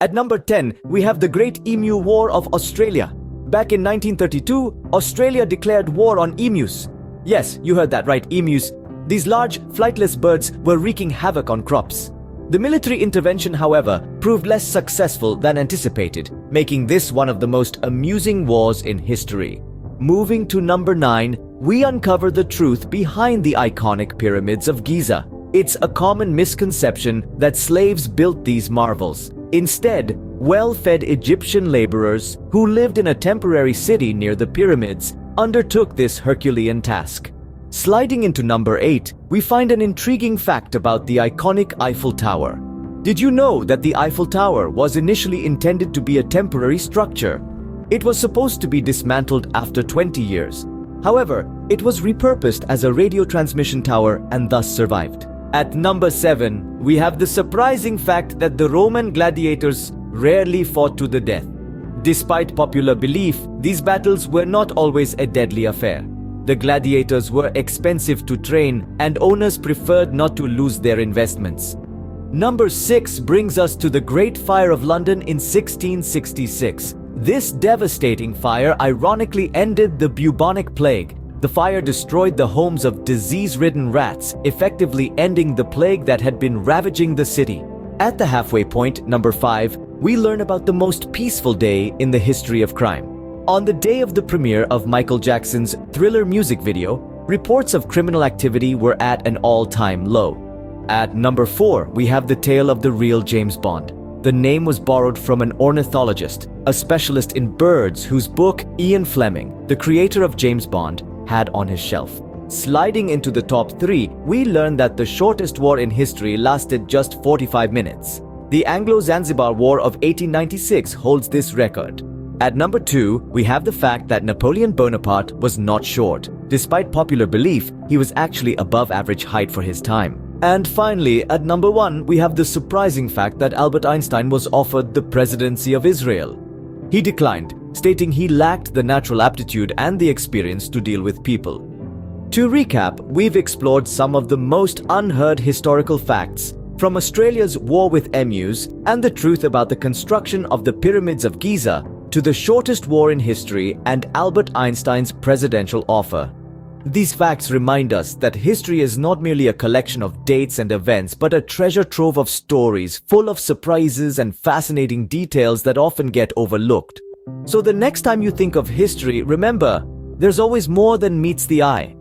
At number 10, we have the Great Emu War of Australia. Back in 1932, Australia declared war on emus. Yes, you heard that right, emus. These large, flightless birds were wreaking havoc on crops. The military intervention, however, proved less successful than anticipated, making this one of the most amusing wars in history. Moving to number 9, we uncover the truth behind the iconic pyramids of Giza. It's a common misconception that slaves built these marvels. Instead, well-fed Egyptian laborers who lived in a temporary city near the pyramids undertook this Herculean task. Sliding into number 8, we find an intriguing fact about the iconic Eiffel Tower. Did you know that the Eiffel Tower was initially intended to be a temporary structure? It was supposed to be dismantled after 20 years. However, it was repurposed as a radio transmission tower and thus survived. At number 7, we have the surprising fact that the Roman gladiators rarely fought to the death. Despite popular belief, these battles were not always a deadly affair. The gladiators were expensive to train, and owners preferred not to lose their investments. Number 6 brings us to the Great Fire of London in 1666. This devastating fire ironically ended the bubonic plague. The fire destroyed the homes of disease-ridden rats, effectively ending the plague that had been ravaging the city. At the halfway point, number 5, we learn about the most peaceful day in the history of crime. On the day of the premiere of Michael Jackson's Thriller music video, reports of criminal activity were at an all-time low. At number 4, we have the tale of the real James Bond. The name was borrowed from an ornithologist, a specialist in birds whose book Ian Fleming, the creator of James Bond, had on his shelf. Sliding into the top 3, we learn that the shortest war in history lasted just 45 minutes. The Anglo-Zanzibar War of 1896 holds this record. At number 2, we have the fact that Napoleon Bonaparte was not short. Despite popular belief, he was actually above average height for his time. And finally, at number 1, we have the surprising fact that Albert Einstein was offered the presidency of Israel. He declined, stating he lacked the natural aptitude and the experience to deal with people. To recap, we've explored some of the most unheard historical facts, from Australia's war with emus and the truth about the construction of the pyramids of Giza, to the shortest war in history and Albert Einstein's presidential offer. These facts remind us that history is not merely a collection of dates and events, but a treasure trove of stories full of surprises and fascinating details that often get overlooked. So the next time you think of history, remember, there's always more than meets the eye.